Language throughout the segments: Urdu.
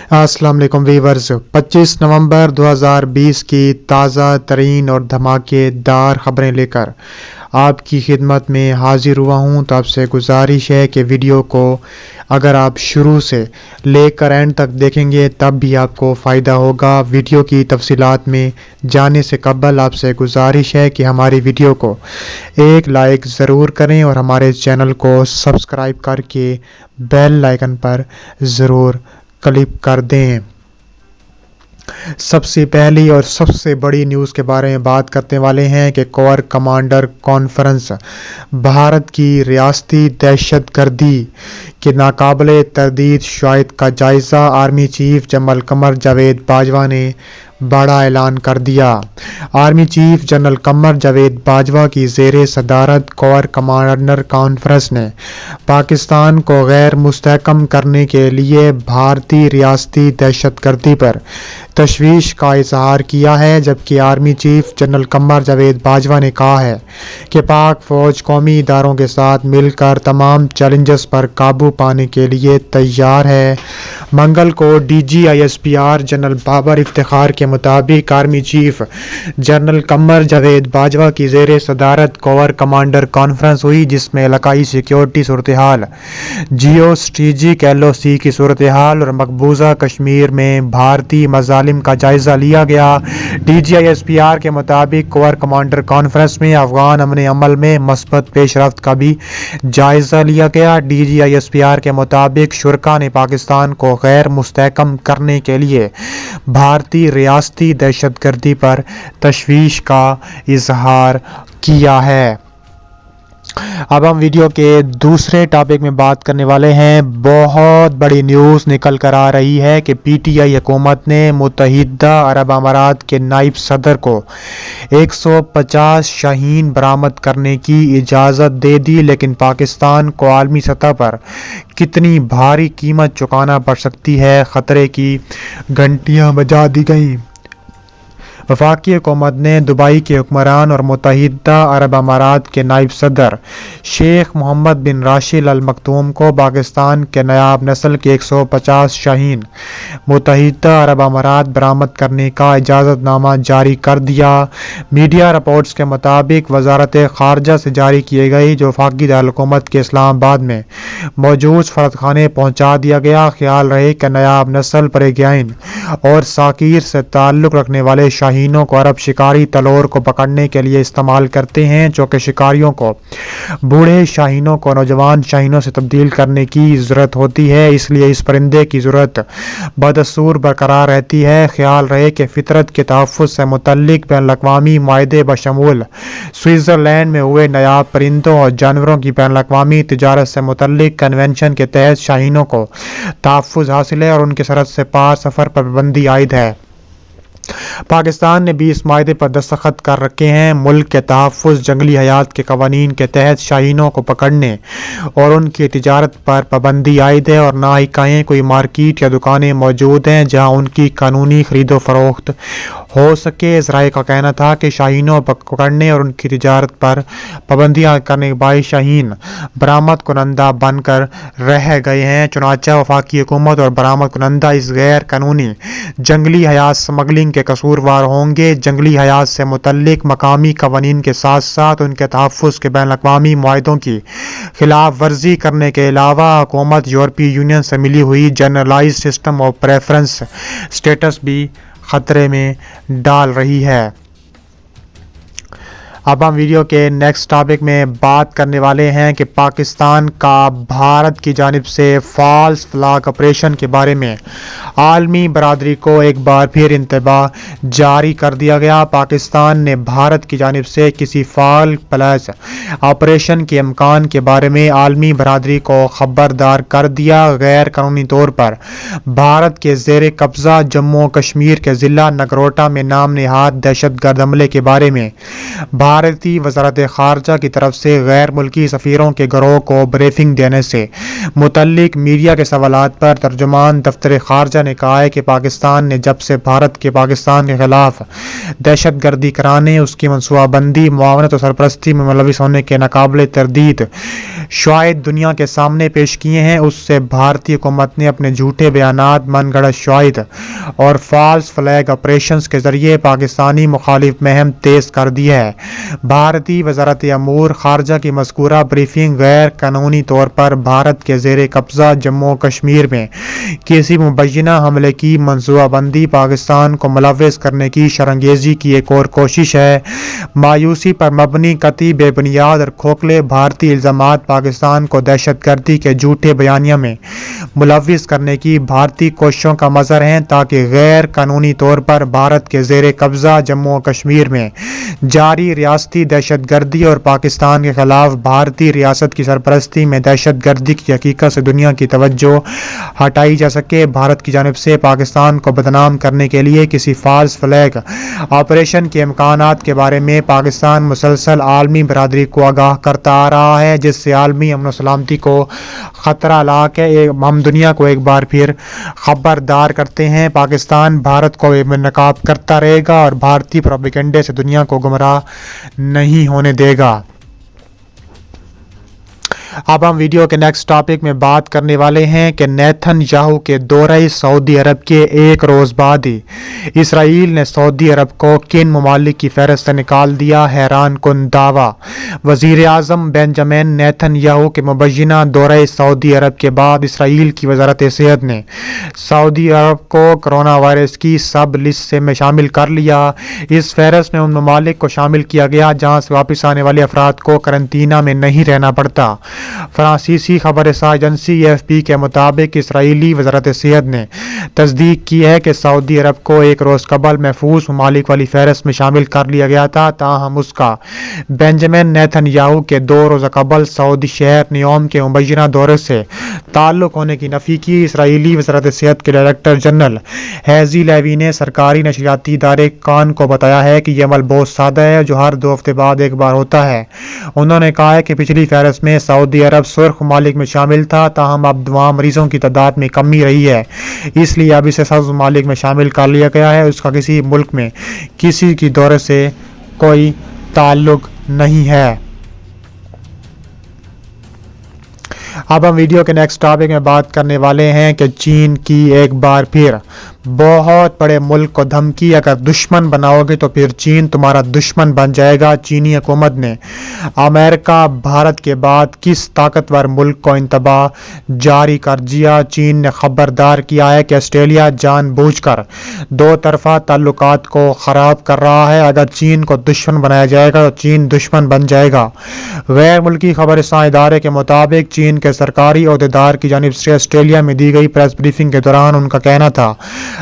السلام علیکم ویورز، 25 نومبر 2020 کی تازہ ترین اور دھماکے دار خبریں لے کر آپ کی خدمت میں حاضر ہوا ہوں۔ تو آپ سے گزارش ہے کہ ویڈیو کو اگر آپ شروع سے لے کر اینڈ تک دیکھیں گے تب بھی آپ کو فائدہ ہوگا۔ ویڈیو کی تفصیلات میں جانے سے قبل آپ سے گزارش ہے کہ ہماری ویڈیو کو ایک لائک ضرور کریں اور ہمارے چینل کو سبسکرائب کر کے بیل آئیکن پر ضرور کلک کر دیں۔ سب سے پہلی اور سب سے بڑی نیوز کے بارے میں بات کرنے والے ہیں کہ کور کمانڈر کانفرنس، بھارت کی ریاستی دہشت گردی کے ناقابل تردید شواہد کا جائزہ۔ Army chief General Qamar Javed Bajwa نے بڑا اعلان کر دیا۔ Army chief General Qamar Javed Bajwa کی زیر صدارت کور کمانڈر کانفرنس نے پاکستان کو غیر مستحکم کرنے کے لیے بھارتی ریاستی دہشت گردی پر تشویش کا اظہار کیا ہے، جبکہ army chief General Qamar Javed Bajwa نے کہا ہے کہ پاک فوج قومی اداروں کے ساتھ مل کر تمام چیلنجز پر قابو پانے کے لیے تیار ہے۔ منگل کو D G I S P R General Babar Iftikhar کے مطابق army chief General Qamar Javed Bajwa کی زیر صدارت کور کمانڈر کانفرنس ہوئی، جس میں علاقائی سیکیورٹی صورتحال، جیو اسٹریٹجک LOC کی صورتحال اور مقبوضہ کشمیر میں بھارتی مظالم کا جائزہ لیا گیا۔ D G I S P R کے مطابق کور کمانڈر کانفرنس میں افغان امن عمل میں مثبت پیش رفت کا بھی جائزہ لیا گیا۔ D G I S P R کے مطابق شرکاء نے پاکستان کو غیر مستحکم کرنے کے لیے بھارتی ریاستی دہشت گردی پر تشویش کا اظہار کیا ہے۔ اب ہم ویڈیو کے دوسرے ٹاپک میں بات کرنے والے ہیں۔ بہت بڑی نیوز نکل کر آ رہی ہے کہ PTI حکومت نے متحدہ عرب امارات کے نائب صدر کو 150 شاہین برآمد کرنے کی اجازت دے دی، لیکن پاکستان کو عالمی سطح پر کتنی بھاری قیمت چکانا پڑ سکتی ہے، خطرے کی گھنٹیاں بجا دی گئیں۔ وفاقی حکومت نے دبئی کے حکمران اور متحدہ عرب امارات کے نائب صدر شیخ محمد بن راشد ال مکتوم کو پاکستان کے نایاب نسل کے 150 شاہین متحدہ عرب امارات برآمد کرنے کا اجازت نامہ جاری کر دیا۔ میڈیا رپورٹس کے مطابق وزارت خارجہ سے جاری کیے گئی جو وفاقی دارالحکومت کے اسلام آباد میں موجود سفارت خانے پہنچا دیا گیا۔ خیال رہے کہ نایاب نسل پریگیائن اور ساکیر سے تعلق رکھنے والے شاہینوں کو عرب شکاری تلور کو پکڑنے کے لیے استعمال کرتے ہیں، چونکہ شکاریوں کو بوڑھے شاہینوں کو نوجوان شاہینوں سے تبدیل کرنے کی ضرورت ہوتی ہے، اس لیے اس پرندے کی ضرورت بدستور برقرار رہتی ہے۔ خیال رہے کہ فطرت کے تحفظ سے متعلق بین الاقوامی معاہدے بشمول سوئٹزرلینڈ میں ہوئے نایاب پرندوں اور جانوروں کی بین الاقوامی تجارت سے متعلق کنونشن کے تحت شاہینوں کو تحفظ حاصل ہے اور ان کے سرحد سے پار سفر پر پابندی عائد ہے۔ پاکستان نے بھی اس معاہدے پر دستخط کر رکھے ہیں۔ ملک کے تحفظ، جنگلی حیات کے قوانین کے تحت شاہینوں کو پکڑنے اور ان کی تجارت پر پابندی عائد ہے، اور نہ ہی کہیں کوئی مارکیٹ یا دکانیں موجود ہیں جہاں ان کی قانونی خرید و فروخت ہو سکے۔ ذرائع کا کہنا تھا کہ شاہینوں پکڑنے اور ان کی تجارت پر پابندیاں کرنے کے باعث شاہین برآمد کنندہ بن کر رہ گئے ہیں، چنانچہ وفاقی حکومت اور برآمد کنندہ اس غیر قانونی جنگلی حیات سمگلنگ کے قصوروار ہوں گے۔ جنگلی حیات سے متعلق مقامی قوانین کے ساتھ ساتھ ان کے تحفظ کے بین الاقوامی معاہدوں کی خلاف ورزی کرنے کے علاوہ حکومت یورپی یونین سے ملی ہوئی generalised system of preference status بھی خطرے میں ڈال رہی ہے۔ اب ہم ویڈیو کے نیکسٹ ٹاپک میں بات کرنے والے ہیں کہ پاکستان کا بھارت کی جانب سے فالس فلیگ آپریشن کے بارے میں عالمی برادری کو ایک بار پھر انتباہ جاری کر دیا گیا۔ پاکستان نے بھارت کی جانب سے کسی فالس فلیگ آپریشن کے امکان کے بارے میں عالمی برادری کو خبردار کر دیا۔ غیر قانونی طور پر بھارت کے زیر قبضہ جموں و کشمیر کے ضلع نگروٹا میں نام نہاد دہشت گرد حملے کے بارے میں بھارتی وزارت خارجہ کی طرف سے غیر ملکی سفیروں کے گروہ کو بریفنگ دینے سے متعلق میڈیا کے سوالات پر ترجمان دفتر خارجہ نے کہا ہے کہ پاکستان نے جب سے بھارت کے پاکستان کے خلاف دہشت گردی کرانے، اس کی منصوبہ بندی، معاونت اور سرپرستی میں ملوث ہونے کے ناقابل تردید شواہد دنیا کے سامنے پیش کیے ہیں، اس سے بھارتی حکومت نے اپنے جھوٹے بیانات، من گھڑت شواہد اور فالس فلیگ آپریشنز کے ذریعے پاکستانی مخالف مہم تیز کر دی ہے۔ بھارتی وزارت امور خارجہ کی مذکورہ بریفنگ غیر قانونی طور پر بھارت کے زیر قبضہ جموں و کشمیر میں کسی مبینہ حملے کی منصوبہ بندی، پاکستان کو ملوث کرنے کی شرانگیزی کی ایک اور کوشش ہے۔ مایوسی پر مبنی، قطعی بے بنیاد اور کھوکھلے بھارتی الزامات پاکستان کو دہشت گردی کے جھوٹے بیانیہ میں ملوث کرنے کی بھارتی کوششوں کا مظہر ہیں تاکہ غیر قانونی طور پر بھارت کے زیر قبضہ جموں و کشمیر میں جاری ریاستی دہشت گردی اور پاکستان کے خلاف بھارتی ریاست کی سرپرستی میں دہشت گردی کی حقیقت سے دنیا کی توجہ ہٹائی جا سکے۔ بھارت کی جانب سے پاکستان کو بدنام کرنے کے لیے کسی فالس فلیگ آپریشن کے امکانات کے بارے میں پاکستان مسلسل عالمی برادری کو آگاہ کرتا آ رہا ہے، جس سے عالمی امن و سلامتی کو خطرہ لاحق ہے۔ ہم دنیا کو ایک بار پھر خبردار کرتے ہیں، پاکستان بھارت کو بے نقاب کرتا رہے گا اور بھارتی پروپیگنڈے سے دنیا کو گمراہ نہیں ہونے دے گا۔ اب ہم ویڈیو کے نیکسٹ ٹاپک میں بات کرنے والے ہیں کہ نیتن یاہو کے دورہ سعودی عرب کے ایک روز بعد ہی اسرائیل نے سعودی عرب کو کن ممالک کی فہرست سے نکال دیا، حیران کن دعویٰ۔ وزیر اعظم بنجامن نیتن یاہو کے مبینہ دورہ سعودی عرب کے بعد اسرائیل کی وزارت صحت نے سعودی عرب کو کرونا وائرس کی سب لسٹ میں شامل کر لیا۔ اس فہرست میں ان ممالک کو شامل کیا گیا جہاں سے واپس آنے والے افراد کو قرنطینہ میں نہیں رہنا پڑتا۔ فرانسیسی خبر رساں ایجنسی AFP کے مطابق اسرائیلی وزارت صحت نے تصدیق کی ہے کہ سعودی عرب کو ایک روز قبل محفوظ ممالک والی فہرست میں شامل کر لیا گیا تھا، تاہم اس کا بنجامن نیتن یاہو کے 2 روز قبل سعودی شہر نیوم کے مبینہ دورے سے تعلق ہونے کی نفی کی۔ اسرائیلی وزارت صحت کے ڈائریکٹر جنرل ہیزی لیوی نے سرکاری نشریاتی ادارے کان کو بتایا ہے کہ یہ عمل بہت سادہ ہے جو ہر 2 ہفتے بعد ایک بار ہوتا ہے۔ انہوں نے کہا ہے کہ پچھلی فہرست میں سعودی عرب سرخ ممالک میں شامل تھا، تاہم اب تمام مریضوں کی تعداد میں کمی رہی ہے، اس لیے اب اسے سبز ممالک میں شامل کر لیا گیا ہے۔ اس کا کسی ملک میں کسی کی دورے سے کوئی تعلق نہیں ہے۔ اب ہم ویڈیو کے نیکسٹ ٹاپک میں بات کرنے والے ہیں کہ چین کی ایک بار پھر بہت بڑے ملک کو دھمکی، اگر دشمن بناؤ گے تو پھر چین تمہارا دشمن بن جائے گا۔ چینی حکومت نے امریکہ بھارت کے بعد کس طاقتور ملک کو انتباہ جاری کر دیا۔ چین نے خبردار کیا ہے کہ آسٹریلیا جان بوجھ کر 2 طرفہ تعلقات کو خراب کر رہا ہے، اگر چین کو دشمن بنایا جائے گا تو چین دشمن بن جائے گا۔ غیر ملکی خبر رساں ادارے کے مطابق چین کے سرکاری عہدیدار کی جانب سے آسٹریلیا میں دی گئی پریس بریفنگ کے دوران ان کا کہنا تھا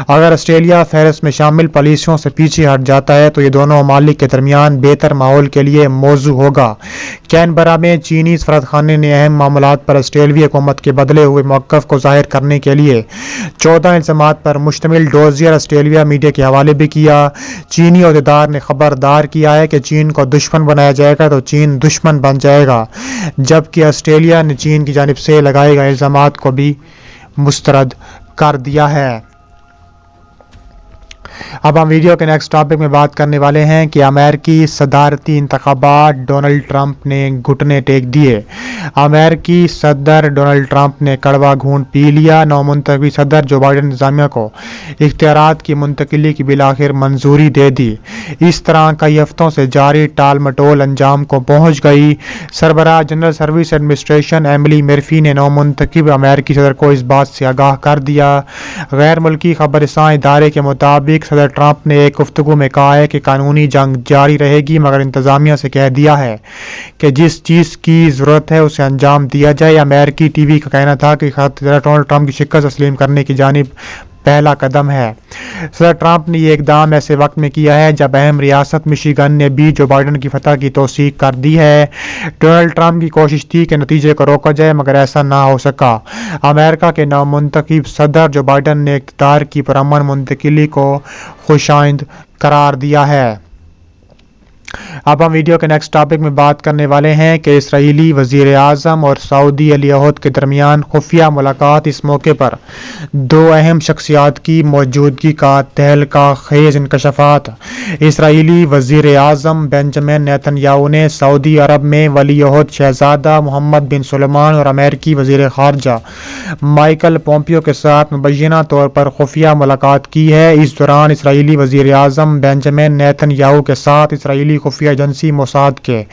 اگر آسٹریلیا فہرست میں شامل پالیسیوں سے پیچھے ہٹ جاتا ہے تو یہ دونوں ممالک کے درمیان بہتر ماحول کے لیے موزوں ہوگا۔ کینبرا میں چینی سفارتخانے نے اہم معاملات پر آسٹریلوی حکومت کے بدلے ہوئے موقف کو ظاہر کرنے کے لیے 14 الزامات پر مشتمل ڈوزیر آسٹریلیا میڈیا کے حوالے بھی کیا۔ چینی عہدیدار نے خبردار کیا ہے کہ چین کو دشمن بنایا جائے گا تو چین دشمن بن جائے گا، جبکہ آسٹریلیا نے چین کی جانب سے لگائے گئے الزامات کو بھی مسترد کر دیا ہے۔ اب ہم ویڈیو کے نیکسٹ ٹاپک میں بات کرنے والے ہیں کہ امریکی صدارتی انتخابات ڈونلڈ ٹرمپ نے گھٹنے ٹیک دیے۔ امریکی صدر ڈونلڈ ٹرمپ نے کڑوا گھونٹ پی لیا۔ نومنتخب صدر جو بائیڈن انتظامیہ کو اختیارات کی منتقلی کی بالآخر منظوری دے دی۔ اس طرح کئی ہفتوں سے جاری ٹال مٹول انجام کو پہنچ گئی۔ سربراہ General Service Administration Emily Murphy نے نومنتخب امریکی صدر کو اس بات سے آگاہ کر دیا۔ غیر ملکی خبر رساں ادارے کے مطابق صدر ٹرمپ نے ایک گفتگو میں کہا ہے کہ قانونی جنگ جاری رہے گی، مگر انتظامیہ سے کہہ دیا ہے کہ جس چیز کی ضرورت ہے اسے انجام دیا جائے۔ امریکی ٹی وی کا کہنا تھا کہ صدر ڈونلڈ ٹرمپ کی شکست تسلیم کرنے کی جانب پہلا قدم ہے۔ صدر ٹرمپ نے یہ اقدام ایسے وقت میں کیا ہے جب اہم ریاست مشیگن نے بھی جو بائیڈن کی فتح کی توثیق کر دی ہے۔ ڈونلڈ ٹرمپ کی کوشش تھی کہ نتیجے کو روکا جائے، مگر ایسا نہ ہو سکا۔ امریکہ کے نومنتخب صدر جو بائیڈن نے اقتدار کی پرامن منتقلی کو خوشائند قرار دیا ہے۔ اب ہم ویڈیو کے نیکسٹ ٹاپک میں بات کرنے والے ہیں کہ اسرائیلی وزیر اعظم اور سعودی ولی عہد کے درمیان خفیہ ملاقات۔ اس موقع پر دو اہم شخصیات کی موجودگی کا تہلکہ خیز انکشافات۔ اسرائیلی وزیر اعظم بنجمن نیتن یاہو نے سعودی عرب میں ولی عہد شہزادہ محمد بن سلمان اور امریکی وزیر خارجہ مائیکل پومپیو کے ساتھ مبینہ طور پر خفیہ ملاقات کی ہے۔ اس دوران اسرائیلی وزیر اعظم بنجمن نیتن یاہو کے ساتھ اسرائیلی خفیہ ایجنسی موساد کے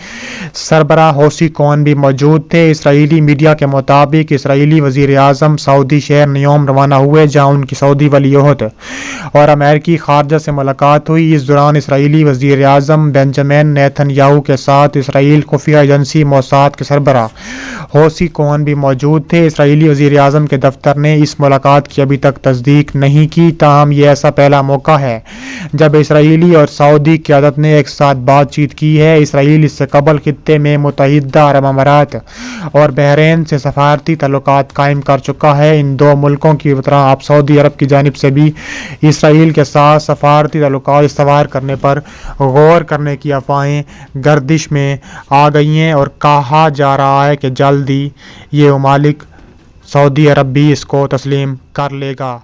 سربراہ ہوسی کون بھی موجود تھے۔ اسرائیلی میڈیا کے مطابق اسرائیلی وزیر اعظم سعودی شہر نیوم روانہ ہوئے، جہاں ان کی سعودی ولی عہد اور امریکی خارجہ سے ملاقات ہوئی۔ اس دوران اسرائیلی وزیر اعظم بنجمن نیتن یاہو کے ساتھ اسرائیل خفیہ ایجنسی موساد کے سربراہ ہوسی کون بھی موجود تھے۔ اسرائیلی وزیر اعظم کے دفتر نے اس ملاقات کی ابھی تک تصدیق نہیں کی، تاہم یہ ایسا پہلا موقع ہے جب اسرائیلی اور سعودی قیادت نے ایک ساتھ بات چیت کی ہے۔ اسرائیل اس سے قبل خطے میں متحدہ عرب امارات اور بحرین سے سفارتی تعلقات قائم کر چکا ہے۔ ان دو ملکوں کی طرح اب سعودی عرب کی جانب سے بھی اسرائیل کے ساتھ سفارتی تعلقات استوار کرنے پر غور کرنے کی افواہیں گردش میں آ گئی ہیں اور کہا جا رہا ہے کہ جلد ہی یہ ممالک سعودی عرب بھی اس کو تسلیم کر لے گا۔